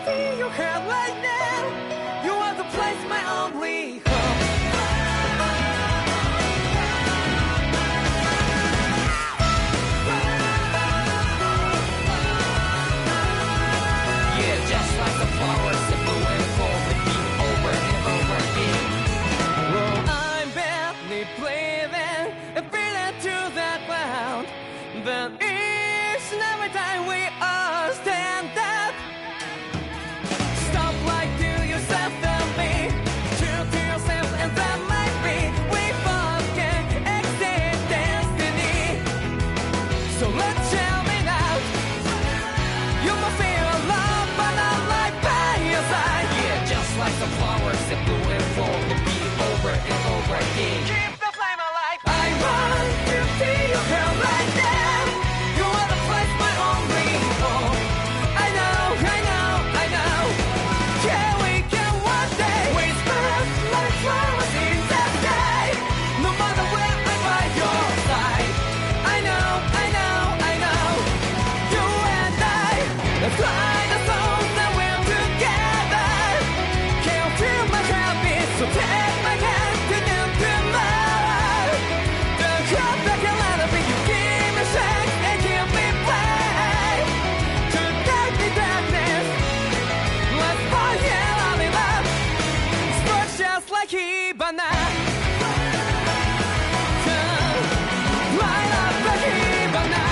feel your head right now. You are the place, my only home. Yeah, just like the flowers that bloom and fall with you over and over again. Well, I'm barely breathing and feeling to that ground, but each and every time we all stand up, stop like to yourself and me, true to yourself, and that might be we both can exceed destiny. So let's tell me now, you must feel love, but not like by your side. Yeah, just like the flowers that bloom and fall with me over and over again. Keep the flame alive. I want to see you here right now. You are the place, my only home. I know, I know, I know. Yeah, we can one day whisper like flowers in the sky. No matter where I'm by your side. I know, I know, I know. You and I, let's fly the souls that we're together. Can't feel my heartbeat, so take my hand to new tomorrow. The crowd that can let it be, you give me strength and give me play. To darkness, darkness, let's fall yeah, in love. Sparks just like Hibana. Light up like Hibana.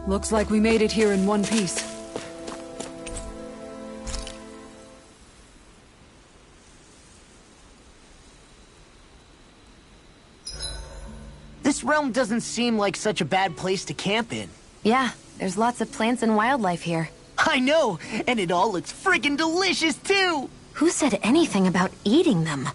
Looks like we made it here in one piece. This realm doesn't seem like such a bad place to camp in. Yeah, there's lots of plants and wildlife here. I know, and it all looks friggin' delicious too! Who said anything about eating them?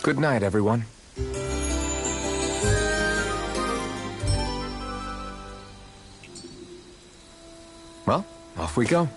Good night, everyone. Well, off we go.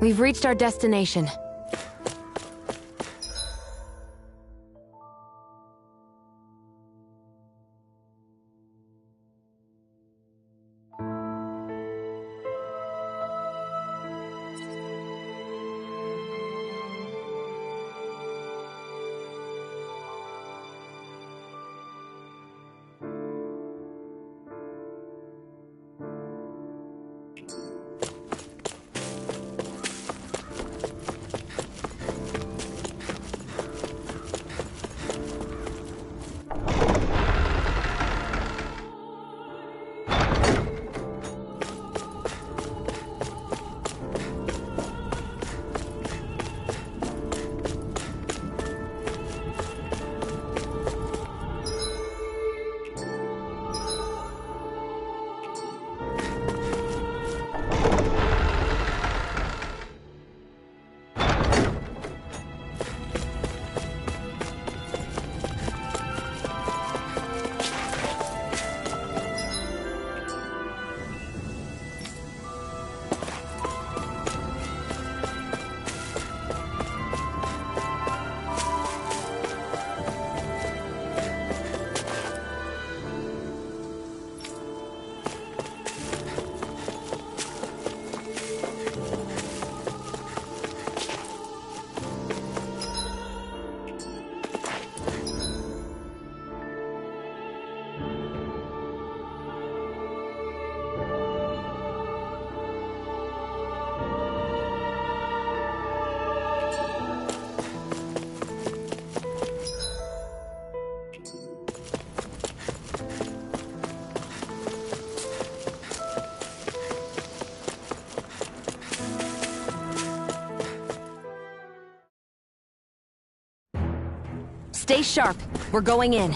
We've reached our destination. Stay sharp. We're going in.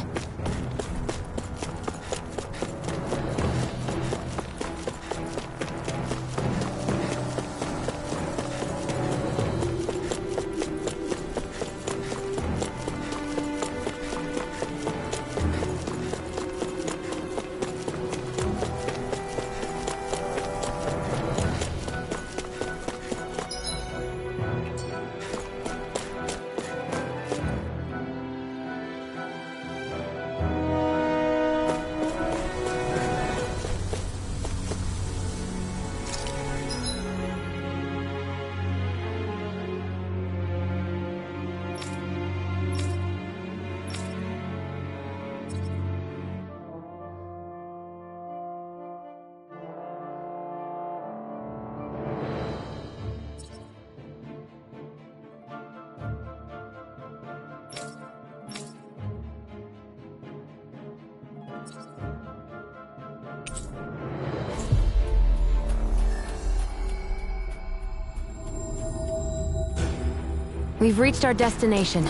We've reached our destination.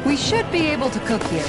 We should be able to cook here.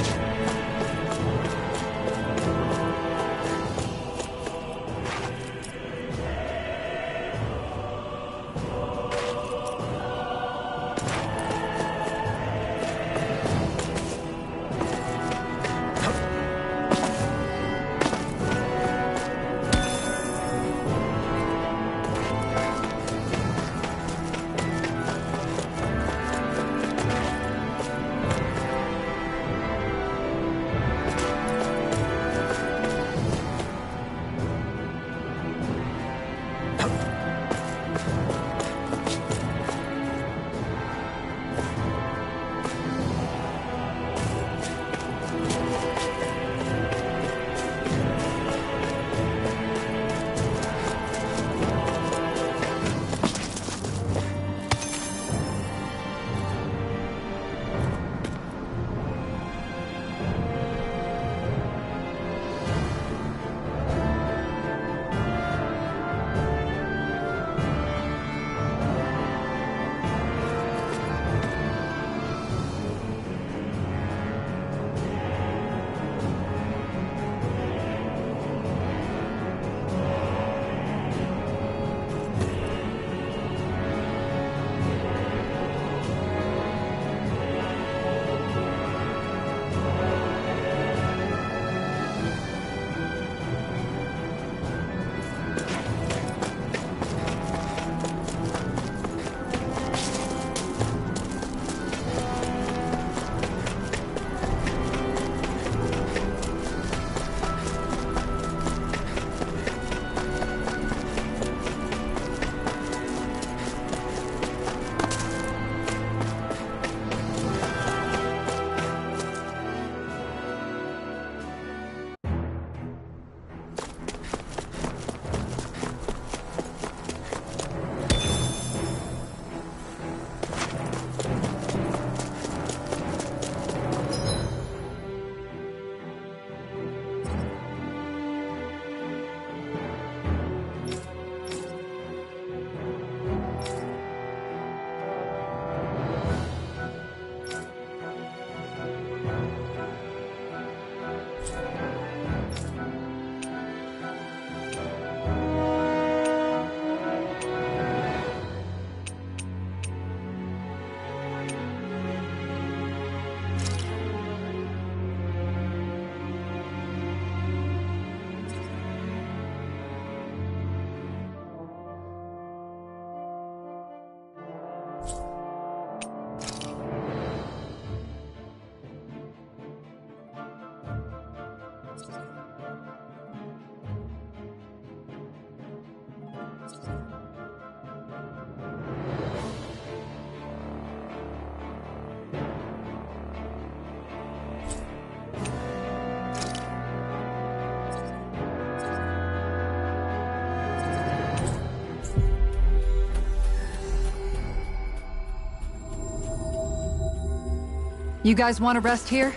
You guys want to rest here?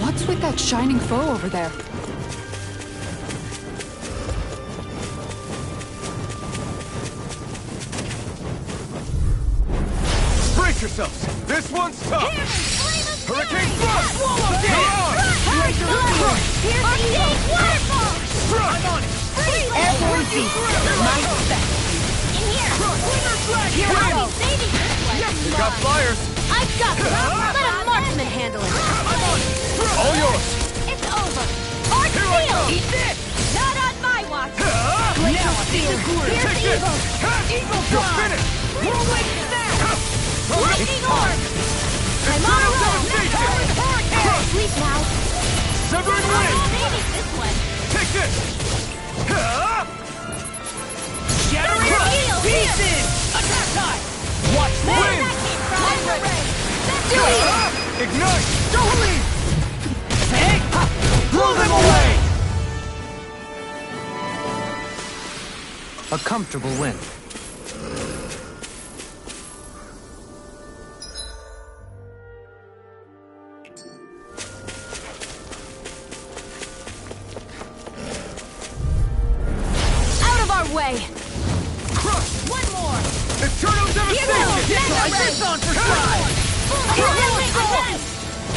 What's with that shining foe over there? Brace yourselves! This one's tough! Hurricane Thrust! I'm on it! Airborne beast! My respect! In here! Here we go! We've got flyers! I've got it! Let a marksman handle it! I'm on it! All yours! It's over! Hard shield! Eat this! Not on my watch! Glacial steel! Here's evil! Evil You're finished! Whirlwind snap! Lightning orb! I'm on a roll! Hurricane! Sleep now! Severing Wind! This one! Take this! Shattering pieces! Attack time! Watch this! Wind! Do it! Ignite! Don't leave! Blow them away! A comfortable win. Out of our way! Crush! One more! Eternal Devastation! Try this on for size!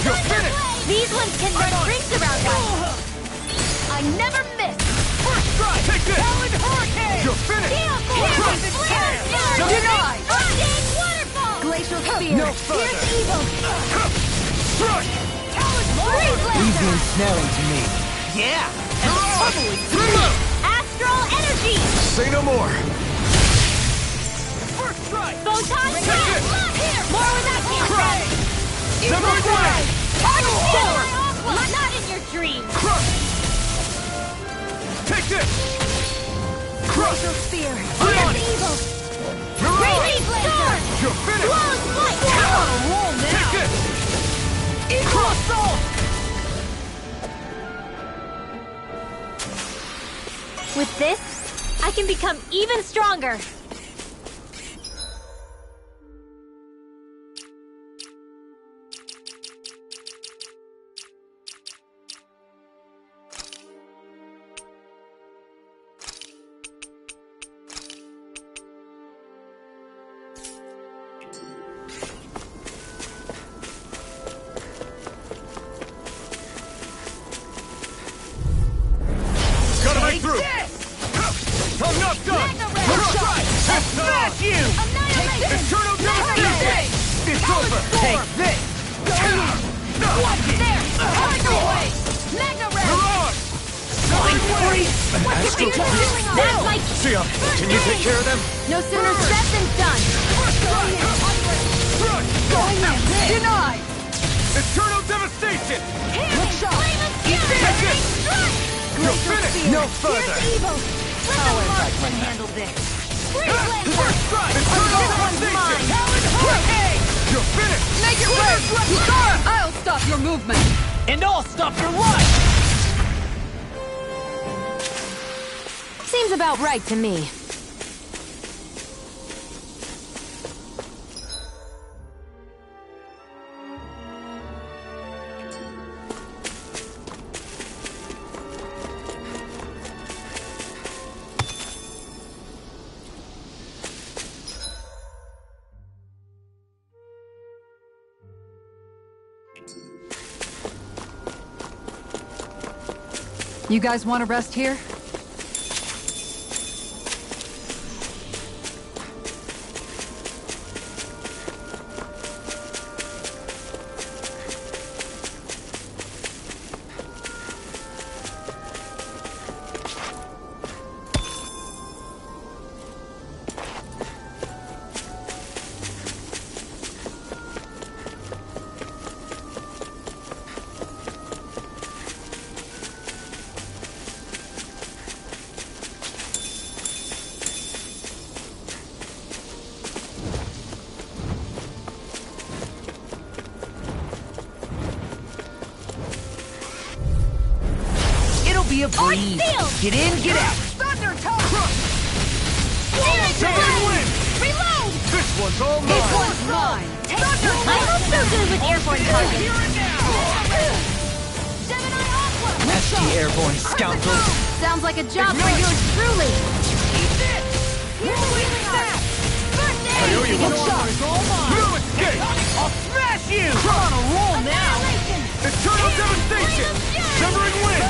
You're finished! These ones can run rings around us! I never miss! First strike! Take this! Hurricane! You're finished! Denied! Waterfall! Glacial Spear! No further. Here's evil! Strike! Freeze Leave the Laser! ensnaring to me. Yeah! Astral Energy! Say no more! Photon Take Blast! it! Here! More with that cantrip! Severing Wind! Not in your dreams! Crush! Take this! Crush! Glacial Spear! Bring on Here's it! evil! You're on! Freeze Laser! You're finished! Flawless Flight! Take this! Equal assault! With this, I can become even stronger! Gotta make through! I'm not done! Smash you! Eternal devastation! It's over! Take this! Mirage! An astral That's my Sia, can you take care of them? no sooner said than done! Denied! Eternal devastation! Take it! You're finished! No further! Evil! Let the marksman handle this! First strike! Eternal devastation! You're finished! Make it red! I'll stop your movement! And I'll stop your run! Seems about right to me. You guys want to rest here? Be a breeze. Get in, get out. Thunder Toe! Severing Wind! Reload! This one's all This mine! one's mine! I hope so good with airborne targets. Pesky airborne scoundrels. Sounds like a job for yours truly. I know you want No escape! I'll smash you! We're on a roll now! Eternal devastation! Severing Wind!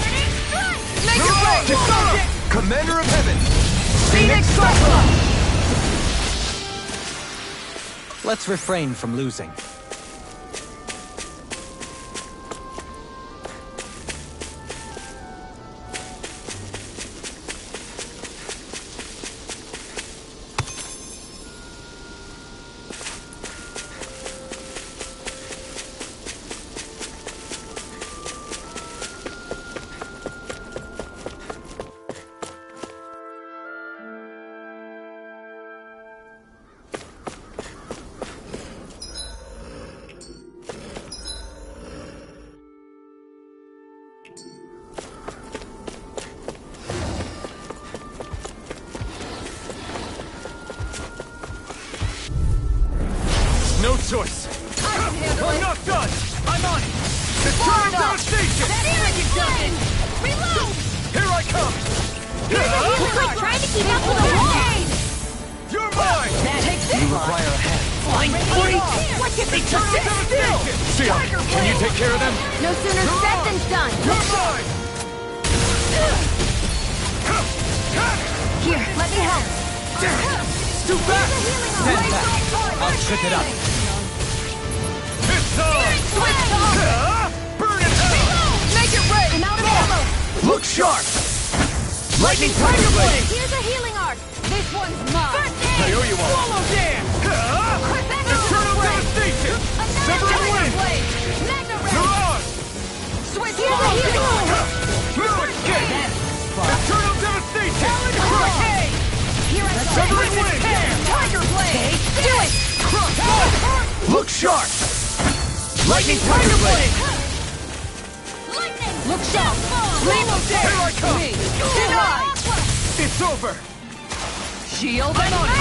Make it rain! Kisara! Commander of Heaven! Phoenix Cyclone! Let's refrain from losing. No choice! I'm not done! I'm on it! Eternal devastation! Reload! Here I come! Looks like trying to keep up with the wall! You're mine! You require a hand. Fine free! What can they just sit still? Sia, can you take care of them? No sooner said than done! You're mine! Here, let me help! Too fast! Stand back. I'll trip it up. Switch off! Burn in hell! Make it rain! I'm out of ammo! Look sharp! Lightning Tiger Blade! Here's a healing arc! This one's mine! First aid! I owe you one! Swallow dance! Eternal Devastation! Severing Wind! Magna You're Ray! on! Switch here's a healing arc! Fluid Kick! Eternal Devastation! Hurricane! Here I go! Severing Wind! Tiger Blade! Do it! Look sharp! Lightning Tiger Blade! Lightning! Look sharp! Here I come! Denied! It's over! Shield and on it!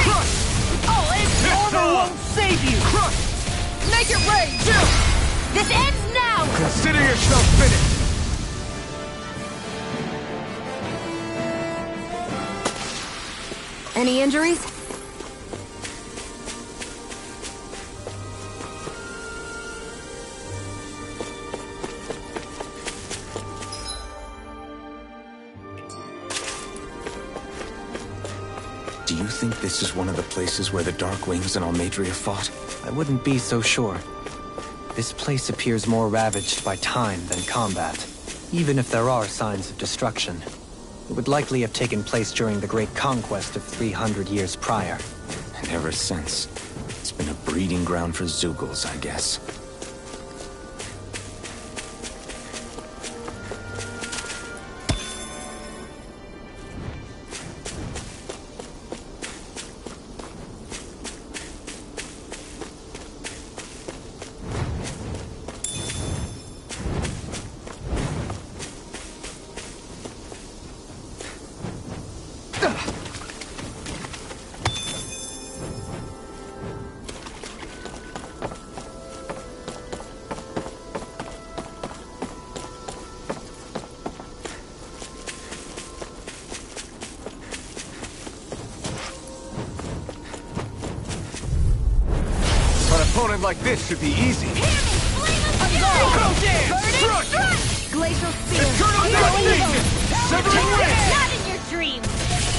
Oh, it's Armor won't save you! Crush! Make it rain! This ends now! Consider yourself finished! Any injuries? Do you think this is one of the places where the Dark Wings and Almeidrea fought? I wouldn't be so sure. This place appears more ravaged by time than combat. Even if there are signs of destruction, it would likely have taken place during the Great Conquest of 300 years prior. And ever since, it's been a breeding ground for Zeugles, I guess. An opponent like this should be easy. Go dance! Crush! Glacial Spear! Eternal Devastation! Severing Wind! Not in your dreams!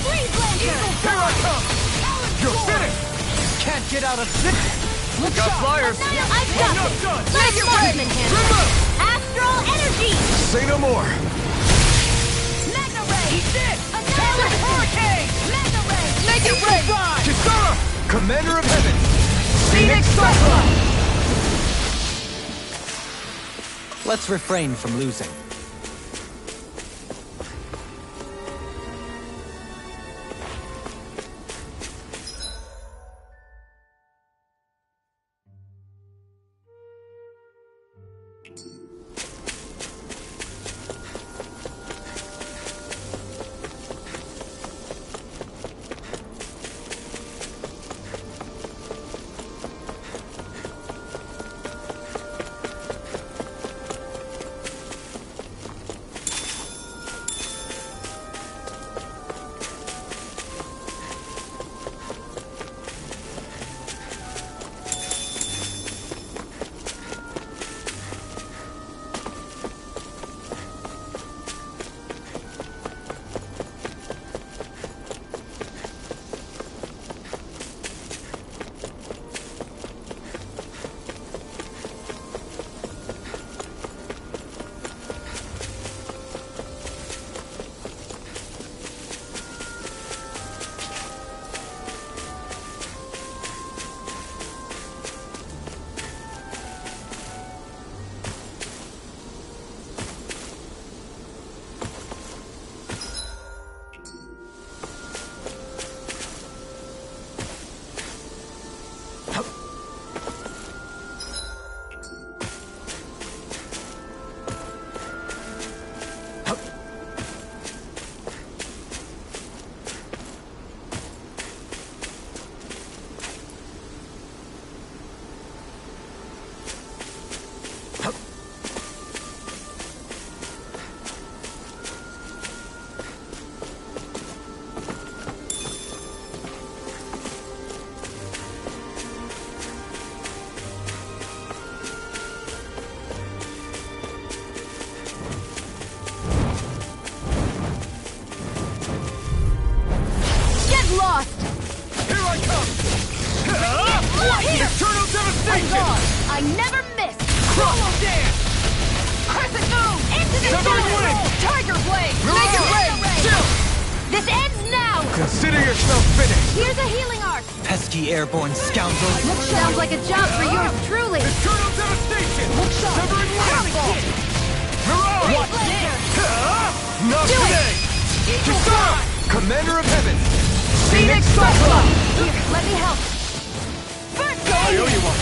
Freeze Lancer! Here I come! You're finished! Can't get out of this! Got flyers! I've got Not it! done! Make it rain! Trim up! Astral Energy! Say no more! Magna Ray! Eat this! Annihilate Hurricane! Magna Ray! Make it rain! Kisara! Commander of Heaven! Phoenix Cyclone! Let's refrain from losing. smells finished! Here's a healing arc! Pesky airborne scoundrels. Sounds like a job for yours truly! Eternal devastation! Severing landfall! Mirage! Watch this! Not Do it! today! Kisara! Commander of Heaven! Phoenix Cyclone! Here, let me help! First I aid! owe you one!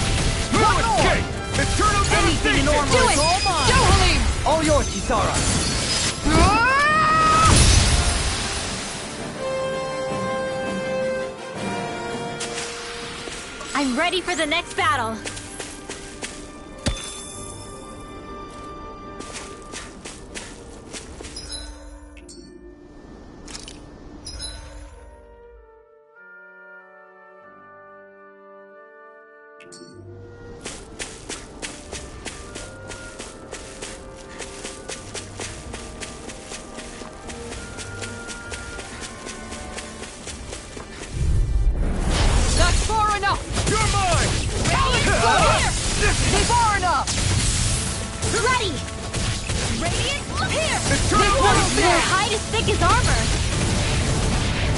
No escape! Eternal devastation! Do it! Go, Halim! All yours, Kisara. I'm ready for the next battle! That's far enough! You're mine! Be far enough! Ready! Radiant, here! Eternal Their devastation! hide is thick as armor!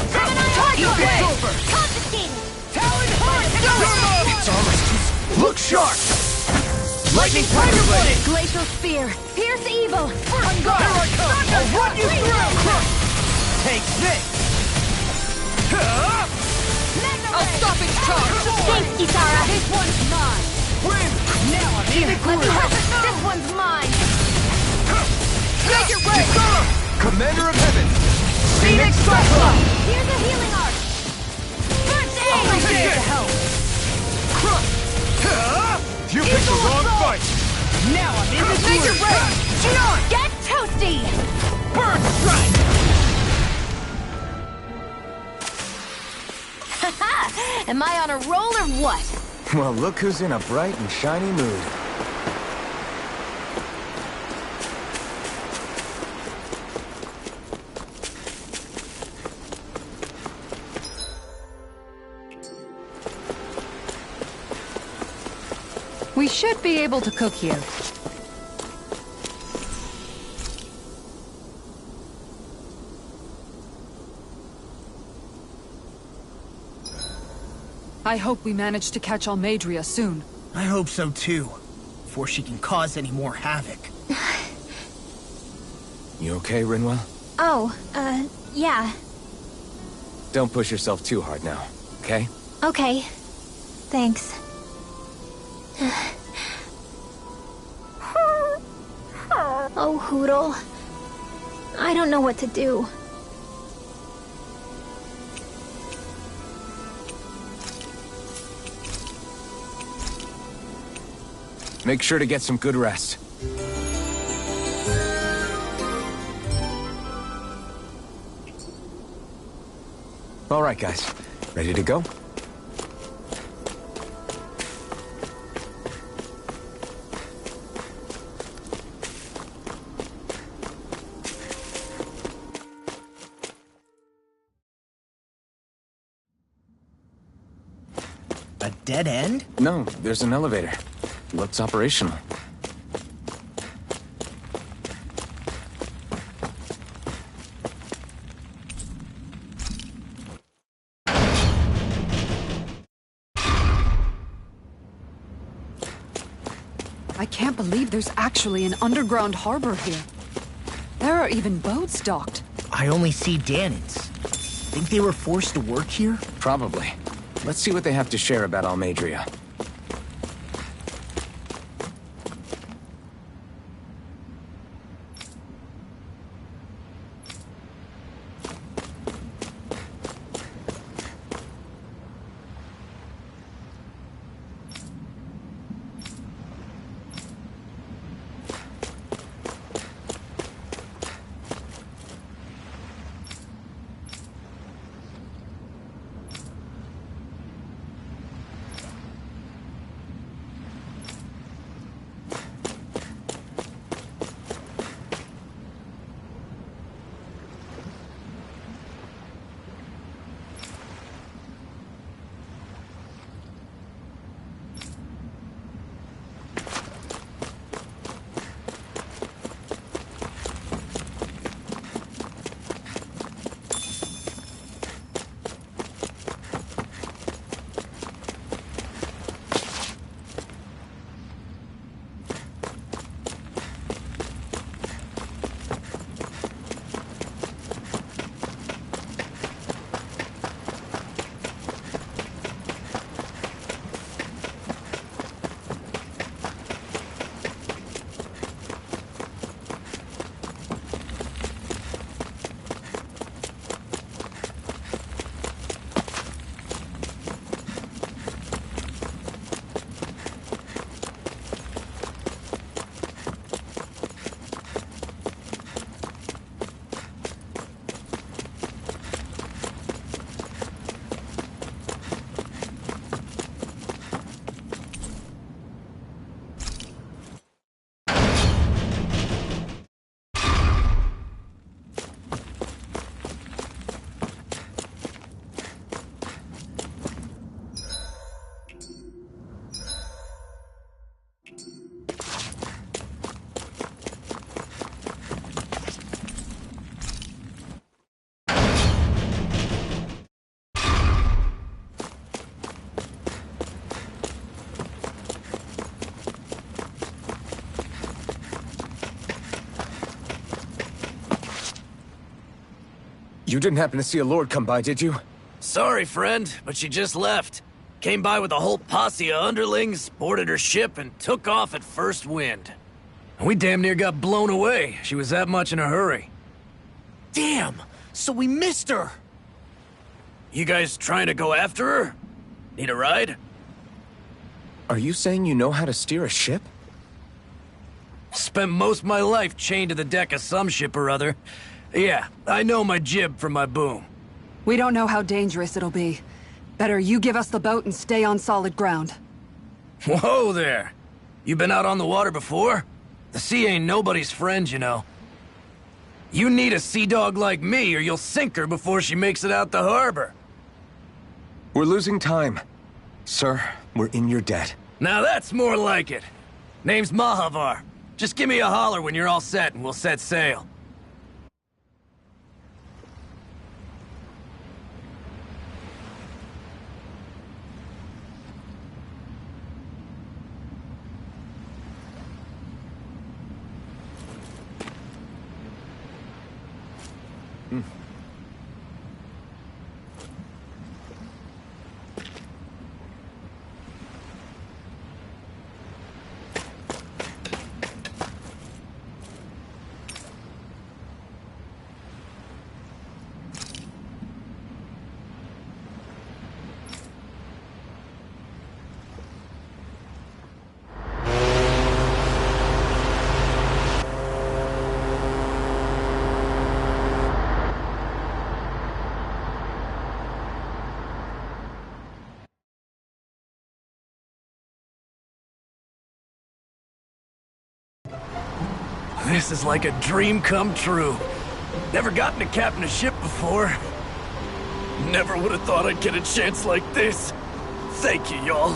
Gemini Tiger Arc Blade! over! Confiscated! Talon Hurricane! It's almost too... Look sharp! Lightning Tiger Blade! Glacial Spear! Pierce evil! On guard! Here I come! I'll run you through! Take this! I'll stop its charge! Thanks, Kisara! This one's mine! Win! Now I'm here! Let me help! This one's mine! Make it rain! Commander of Heaven! Phoenix Cyclone! Here's a healing arc! First aid! Here to help! You picked the wrong fight! Now I'm in the Make it rain! Gion! Get toasty! Burn strike! Am I on a roll or what? Well, look who's in a bright and shiny mood. We should be able to cook here. I hope we manage to catch Almadria soon. I hope so too, before she can cause any more havoc. You okay, Rinwell? Oh, yeah. Don't push yourself too hard now, okay? Okay. Thanks. Oh, Hootle. I don't know what to do. Make sure to get some good rest. All right, guys. Ready to go? A dead end? No, there's an elevator. Looks operational. I can't believe there's actually an underground harbor here. There are even boats docked. I only see Danans. Think they were forced to work here? Probably. Let's see what they have to share about Almadria. You didn't happen to see a lord come by, did you? Sorry, friend, but she just left. Came by with a whole posse of underlings, boarded her ship, and took off at first wind. We damn near got blown away. She was that much in a hurry. Damn! So we missed her! You guys trying to go after her? Need a ride? Are you saying you know how to steer a ship? Spent most of my life chained to the deck of some ship or other. Yeah, I know my jib from my boom. We don't know how dangerous it'll be. Better you give us the boat and stay on solid ground. Whoa there! You been out on the water before? The sea ain't nobody's friend, you know. You need a sea dog like me or you'll sink her before she makes it out the harbor. We're losing time. Sir, we're in your debt. Now that's more like it. Name's Mahavar. Just give me a holler when you're all set and we'll set sail. This is like a dream come true. Never gotten to captain a ship before. Never would have thought I'd get a chance like this. Thank you, y'all.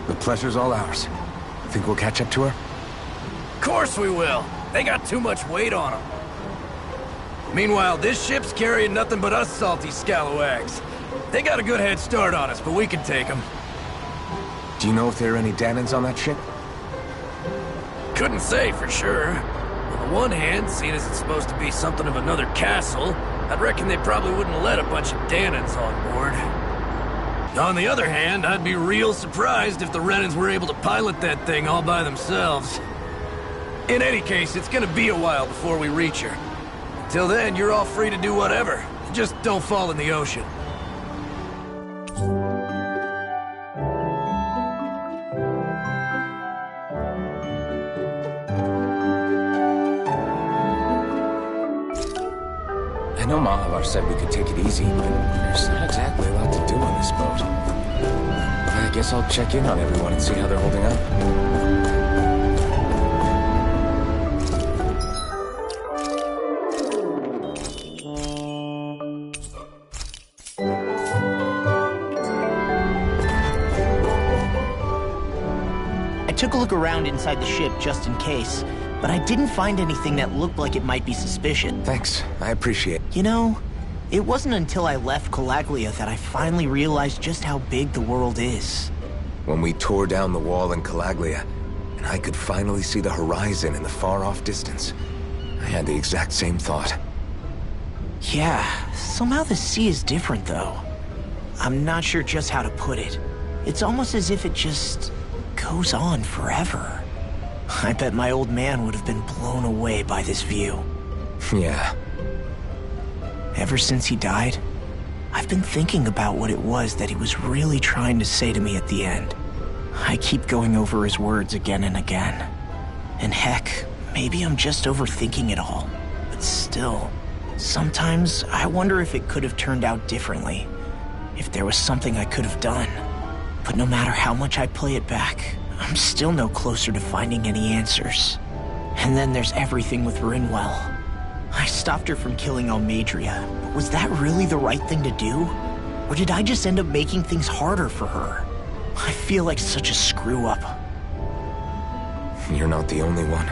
The pleasure's all ours. Think we'll catch up to her? Course we will. They got too much weight on them. Meanwhile, this ship's carrying nothing but us salty scalawags. They got a good head start on us, but we can take them. Do you know if there are any Danans on that ship? Couldn't say for sure. On the one hand, seeing as it's supposed to be something of another castle, I'd reckon they probably wouldn't let a bunch of Danans on board. On the other hand, I'd be real surprised if the Renans were able to pilot that thing all by themselves. In any case, it's gonna be a while before we reach her. Till then, you're all free to do whatever. Just don't fall in the ocean. I know Mahavar said we could take it easy, but there's not exactly a lot to do on this boat. I guess I'll check in on everyone and see how they're holding up. I took a look around inside the ship just in case, but I didn't find anything that looked like it might be suspicious. Thanks, I appreciate it. You know, it wasn't until I left Calaglia that I finally realized just how big the world is. When we tore down the wall in Calaglia, and I could finally see the horizon in the far-off distance, I had the exact same thought. Yeah, somehow the sea is different though. I'm not sure just how to put it. It's almost as if it just goes on forever. I bet my old man would have been blown away by this view. Yeah. Ever since he died, I've been thinking about what it was that he was really trying to say to me at the end. I keep going over his words again and again. And heck, maybe I'm just overthinking it all. But still, sometimes I wonder if it could have turned out differently. If there was something I could have done. But no matter how much I play it back, I'm still no closer to finding any answers. And then there's everything with Rinwell. I stopped her from killing Almadria, but was that really the right thing to do? Or did I just end up making things harder for her? I feel like such a screw-up. You're not the only one.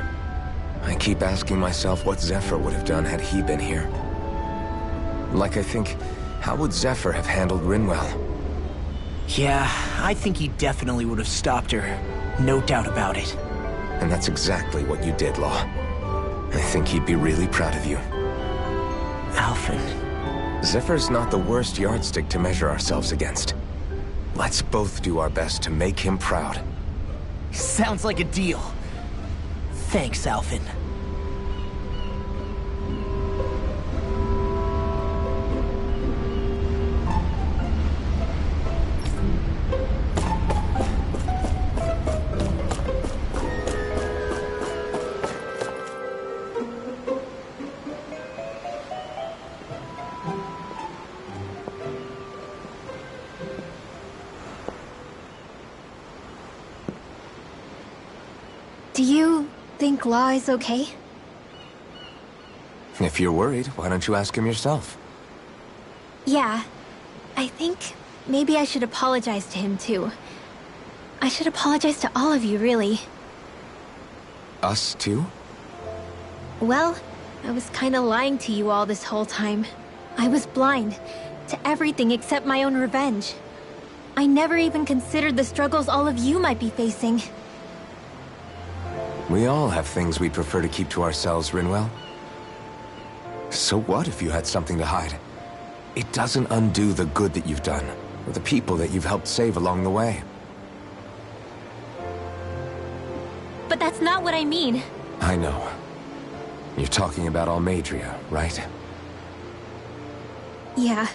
I keep asking myself what Zephyr would have done had he been here. Like I think, how would Zephyr have handled Rinwell? Yeah, I think he definitely would have stopped her. No doubt about it. And that's exactly what you did, Law. I think he'd be really proud of you. Alphen, Zephyr's not the worst yardstick to measure ourselves against. Let's both do our best to make him proud. Sounds like a deal. Thanks, Alphen. Do you think Law is okay? If you're worried, why don't you ask him yourself? Yeah. I think maybe I should apologize to him too. I should apologize to all of you, really. Us too? Well, I was kinda lying to you all this whole time. I was blind to everything except my own revenge. I never even considered the struggles all of you might be facing. We all have things we'd prefer to keep to ourselves, Rinwell. So what if you had something to hide? It doesn't undo the good that you've done, or the people that you've helped save along the way. But that's not what I mean. I know. You're talking about Almeidrea, right? Yeah.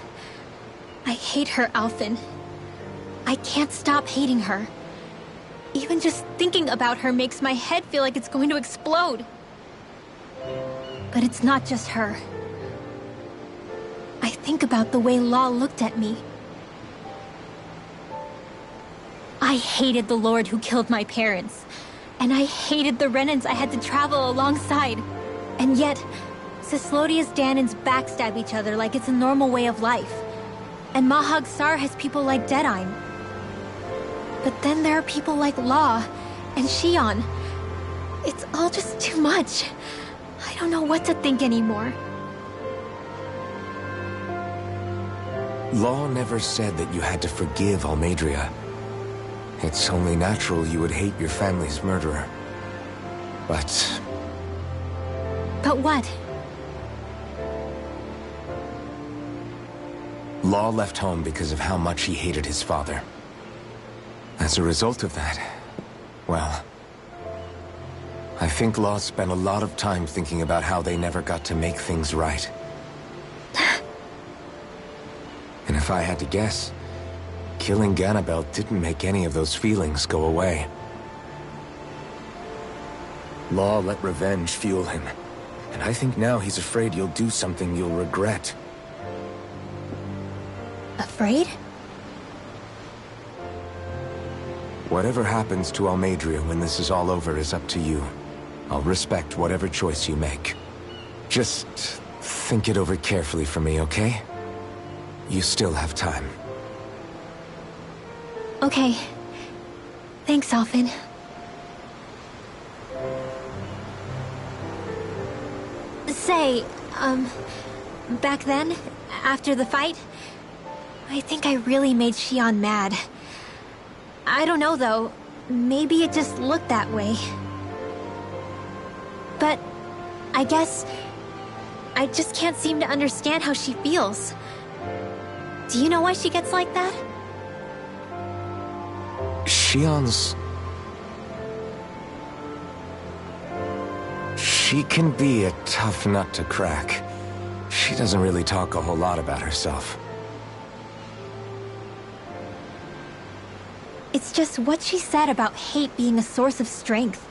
I hate her, Alphen. I can't stop hating her. Even just thinking about her makes my head feel like it's going to explode. But it's not just her. I think about the way Law looked at me. I hated the Lord who killed my parents. And I hated the Renans I had to travel alongside. And yet, Cyslodia's Dahnans backstab each other like it's a normal way of life. And Mahag Saar has people like Deadeye. But then there are people like Law and Xion. It's all just too much. I don't know what to think anymore. Law never said that you had to forgive Almeidrea. It's only natural you would hate your family's murderer. But... But what? Law left home because of how much he hated his father. As a result of that, well, I think Law spent a lot of time thinking about how they never got to make things right. And if I had to guess, killing Ganabel didn't make any of those feelings go away. Law let revenge fuel him, and I think now he's afraid you'll do something you'll regret. Afraid? Whatever happens to Almeidrea when this is all over is up to you. I'll respect whatever choice you make. Just think it over carefully for me, okay? You still have time. Okay. Thanks, Alphen. Say, back then, after the fight, I think I really made Xion mad. I don't know, though. Maybe it just looked that way. But I guess I just can't seem to understand how she feels. Do you know why she gets like that? Xion's... She can be a tough nut to crack. She doesn't really talk a whole lot about herself. It's just what she said about hate being a source of strength.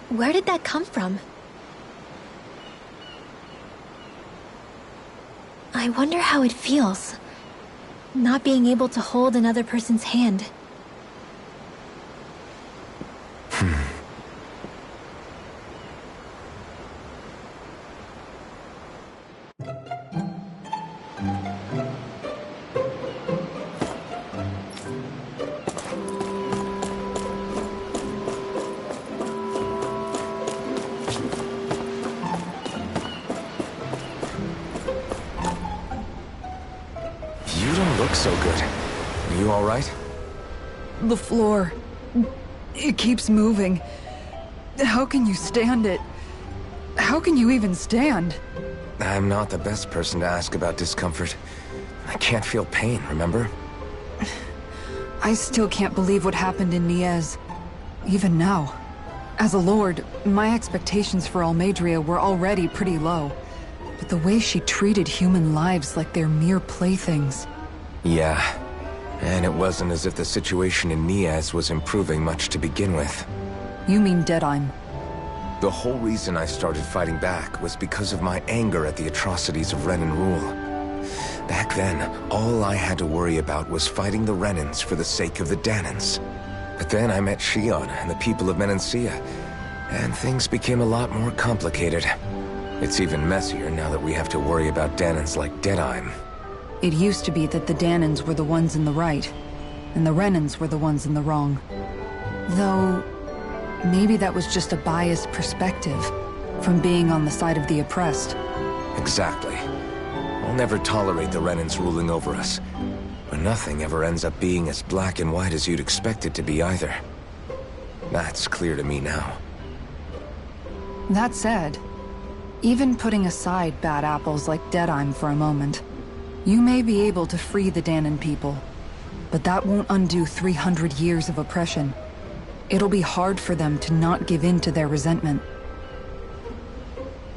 Where did that come from? I wonder how it feels, not being able to hold another person's hand. So good. Are you all right? The floor. It keeps moving. How can you stand it? How can you even stand? I'm not the best person to ask about discomfort. I can't feel pain, remember? I still can't believe what happened in Niez. Even now. As a lord, my expectations for Almeidrea were already pretty low. But the way she treated human lives like they're mere playthings. Yeah. And it wasn't as if the situation in Niez was improving much to begin with. You mean Deadheim? The whole reason I started fighting back was because of my anger at the atrocities of Renan rule. Back then, all I had to worry about was fighting the Renans for the sake of the Dahnans. But then I met Shion and the people of Menancia, and things became a lot more complicated. It's even messier now that we have to worry about Dahnans like Deadheim. It used to be that the Dahnans were the ones in the right, and the Renans were the ones in the wrong. Though, maybe that was just a biased perspective from being on the side of the oppressed. Exactly. I'll never tolerate the Renans ruling over us. But nothing ever ends up being as black and white as you'd expect it to be either. That's clear to me now. That said, even putting aside bad apples like Deadheim for a moment, you may be able to free the Dahnan people. But that won't undo 300 years of oppression. It'll be hard for them to not give in to their resentment.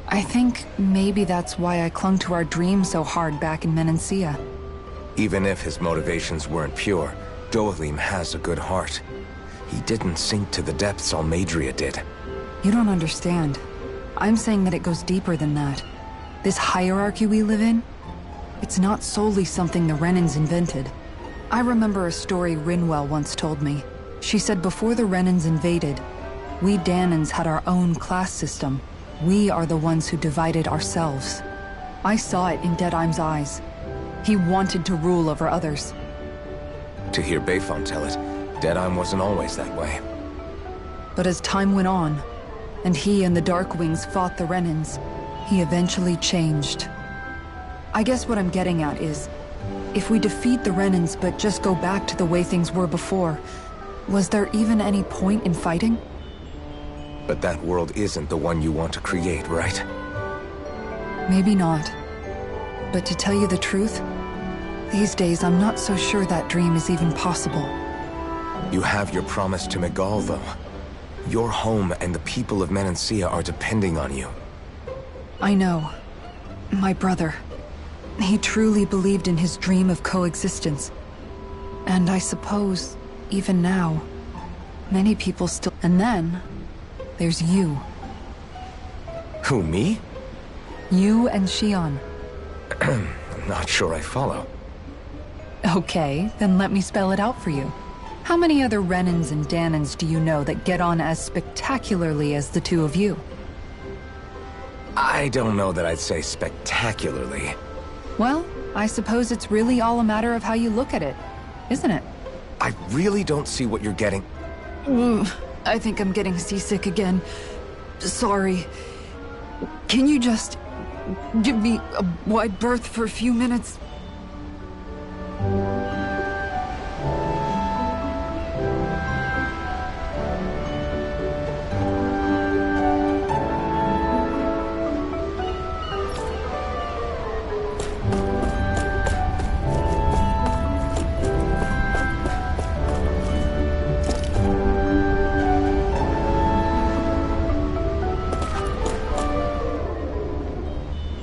I think maybe that's why I clung to our dream so hard back in Menancia. Even if his motivations weren't pure, Dohalim has a good heart. He didn't sink to the depths Almeidrea did. You don't understand. I'm saying that it goes deeper than that. This hierarchy we live in, it's not solely something the Renans invented. I remember a story Rinwell once told me. She said before the Renans invaded, we Dahnans had our own class system. We are the ones who divided ourselves. I saw it in Deadheim's eyes. He wanted to rule over others. To hear Bayfon tell it, Deadheim wasn't always that way. But as time went on, and he and the Darkwings fought the Renans, he eventually changed. I guess what I'm getting at is, if we defeat the Renans but just go back to the way things were before, was there even any point in fighting? But that world isn't the one you want to create, right? Maybe not. But to tell you the truth, these days I'm not so sure that dream is even possible. You have your promise to Megal, though. Your home and the people of Menancia are depending on you. I know. My brother. He truly believed in his dream of coexistence. And I suppose, even now, many people still... And then, there's you. Who, me? You and Shion. I'm not sure I follow. Okay, then let me spell it out for you. How many other Renans and Dahnans do you know that get on as spectacularly as the two of you? I don't know that I'd say spectacularly. Well, I suppose it's really all a matter of how you look at it, isn't it? I really don't see what you're getting. I think I'm getting seasick again. Sorry. Can you just give me a wide berth for a few minutes?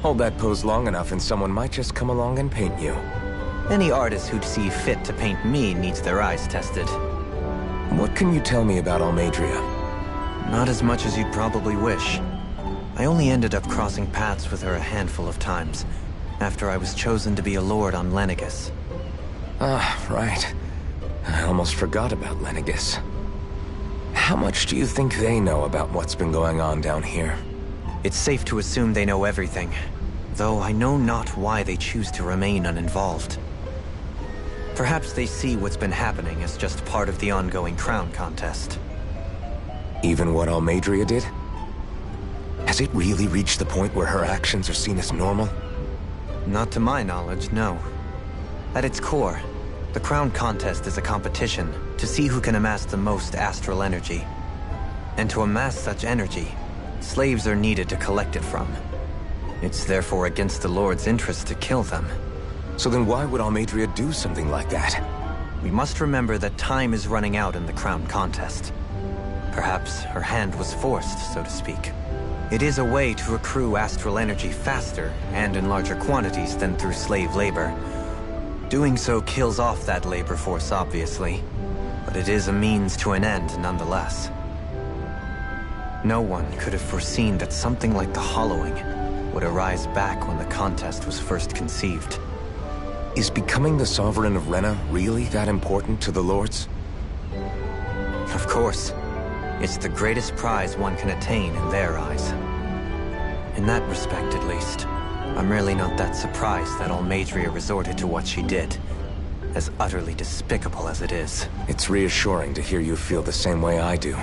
Hold that pose long enough and someone might just come along and paint you. Any artist who'd see fit to paint me needs their eyes tested. What can you tell me about Almeidrea? Not as much as you'd probably wish. I only ended up crossing paths with her a handful of times, after I was chosen to be a lord on Lenegis. Ah, right. I almost forgot about Lenegis. How much do you think they know about what's been going on down here? It's safe to assume they know everything, though I know not why they choose to remain uninvolved. Perhaps they see what's been happening as just part of the ongoing crown contest. Even what Almeidrea did? Has it really reached the point where her actions are seen as normal? Not to my knowledge, no. At its core, the crown contest is a competition to see who can amass the most astral energy. And to amass such energy, slaves are needed to collect it from. It's therefore against the Lord's interest to kill them. So then why would Almeidrea do something like that? We must remember that time is running out in the crown contest. Perhaps her hand was forced, so to speak. It is a way to accrue astral energy faster and in larger quantities than through slave labor. Doing so kills off that labor force, obviously, but it is a means to an end nonetheless. No one could have foreseen that something like the Hollowing would arise back when the contest was first conceived. Is becoming the Sovereign of Renna really that important to the Lords? Of course. It's the greatest prize one can attain in their eyes. In that respect, at least, I'm really not that surprised that Almeidrea resorted to what she did, as utterly despicable as it is. It's reassuring to hear you feel the same way I do.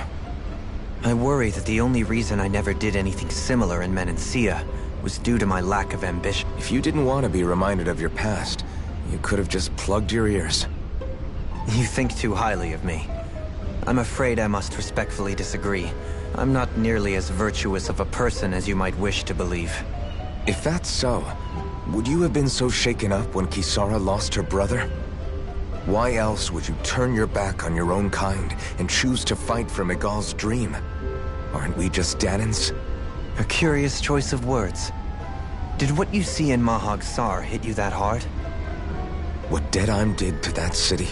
I worry that the only reason I never did anything similar in Menancia was due to my lack of ambition. If you didn't want to be reminded of your past, you could have just plugged your ears. You think too highly of me. I'm afraid I must respectfully disagree. I'm not nearly as virtuous of a person as you might wish to believe. If that's so, would you have been so shaken up when Kisara lost her brother? Why else would you turn your back on your own kind and choose to fight for Miguel's dream? Aren't we just Dahnans? A curious choice of words. Did what you see in Mahag Saar hit you that hard? What Deadheim did to that city,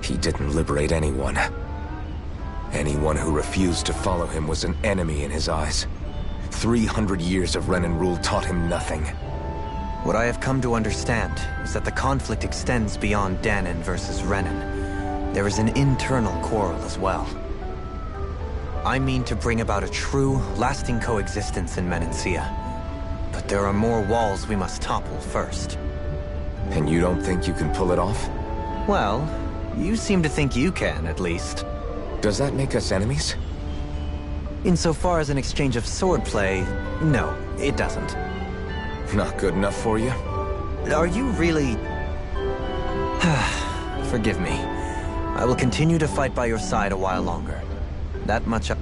he didn't liberate anyone. Anyone who refused to follow him was an enemy in his eyes. 300 years of Renan rule taught him nothing. What I have come to understand is that the conflict extends beyond Dahnan versus Renan. There is an internal quarrel as well. I mean to bring about a true, lasting coexistence in Menancia. But there are more walls we must topple first. And you don't think you can pull it off? Well, you seem to think you can, at least. Does that make us enemies? Insofar as an exchange of swordplay, no, it doesn't. Not good enough for you? Are you really... Forgive me. I will continue to fight by your side a while longer. That much I...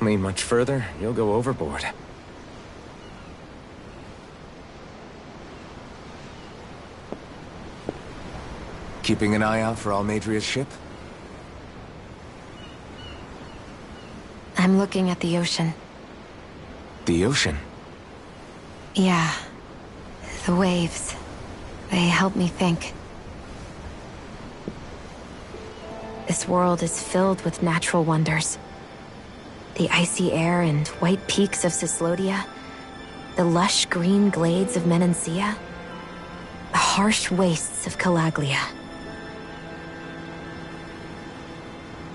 Lean much further, you'll go overboard. Keeping an eye out for Almeidrea's ship? I'm looking at the ocean. The ocean? Yeah. The waves. They help me think. This world is filled with natural wonders. The icy air and white peaks of Cyslodia, the lush green glades of Menancia, the harsh wastes of Calaglia.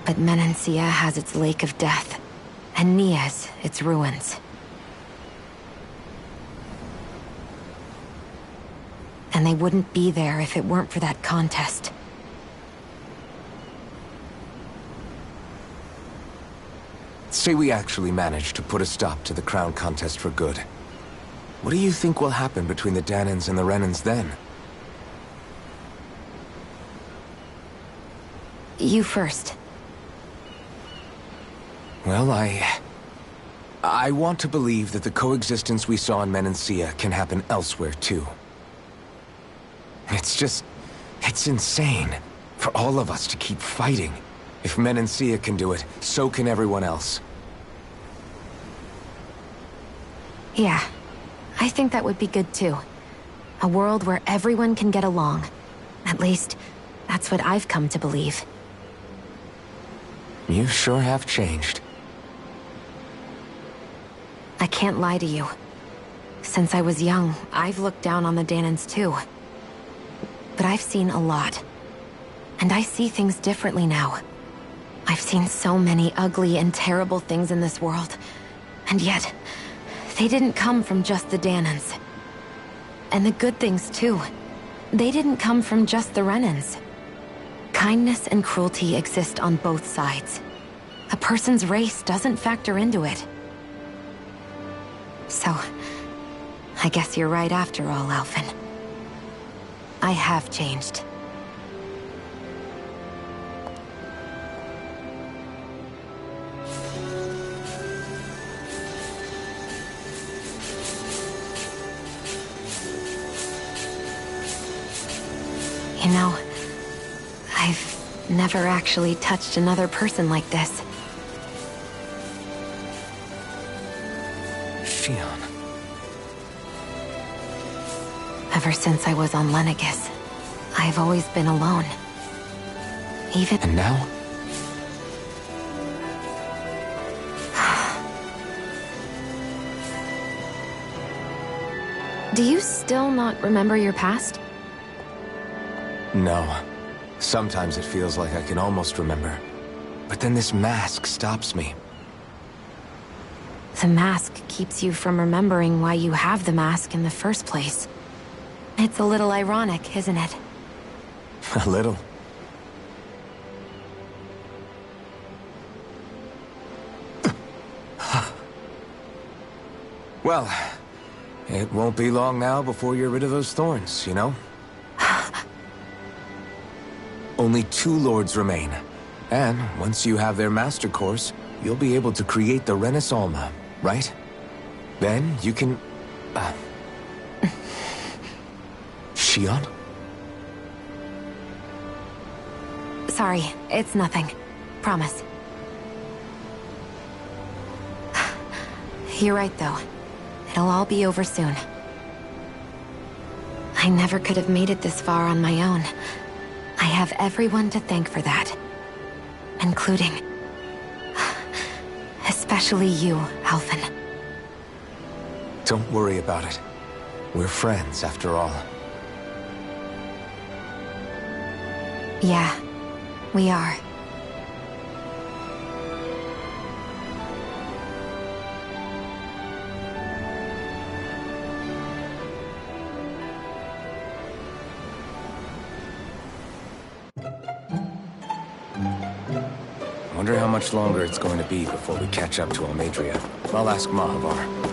But Menancia has its Lake of Death, and Nias its ruins. And they wouldn't be there if it weren't for that contest. Say we actually manage to put a stop to the crown contest for good. What do you think will happen between the Dahnans and the Renans then? You first. Well, I want to believe that the coexistence we saw in Menancia can happen elsewhere, too. It's insane for all of us to keep fighting. If Menancia can do it, so can everyone else. Yeah, I think that would be good too. A world where everyone can get along. At least, that's what I've come to believe. You sure have changed. I can't lie to you. Since I was young, I've looked down on the Danans too. But I've seen a lot. And I see things differently now. I've seen so many ugly and terrible things in this world. And yet, they didn't come from just the Danans. And the good things too. They didn't come from just the Renans. Kindness and cruelty exist on both sides. A person's race doesn't factor into it. So, I guess you're right after all, Alphen. I have changed. You know, I've never actually touched another person like this. Shionne. Ever since I was on Lenegis, I've always been alone. Even... And now? Do you still not remember your past? No. Sometimes it feels like I can almost remember. But then this mask stops me. The mask keeps you from remembering why you have the mask in the first place. It's a little ironic, isn't it? A little. Well, it won't be long now before you're rid of those thorns, you know? Only 2 lords remain. And once you have their master course, you'll be able to create the Renis Alma, right? Then you can... Shionne? Sorry, it's nothing. Promise. You're right, though. It'll all be over soon. I never could have made it this far on my own. I have everyone to thank for that. Including... especially you, Alphen. Don't worry about it. We're friends, after all. Yeah, we are. Wonder how much longer it's going to be before we catch up to Almeidrea. I'll ask Mahavar.